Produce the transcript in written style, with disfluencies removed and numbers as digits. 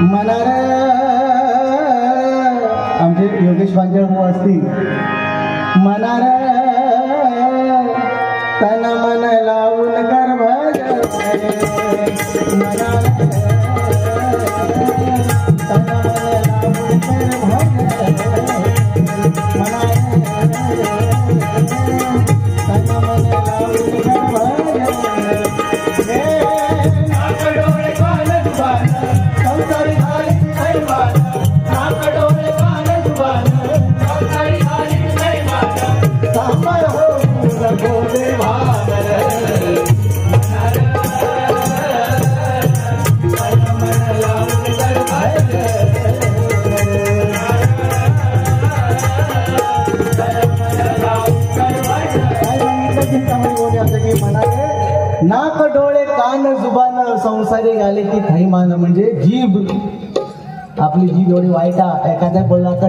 मनार आमचे योगेश भाऊ असतील मनार तन मन लावून गर्भ मनार तन मन नाक डोळे कान जुबान संसारी गाले की थाई मान म्हणजे जीभ आपली जीभ एवढी वाईट एखाद्या बोलला तर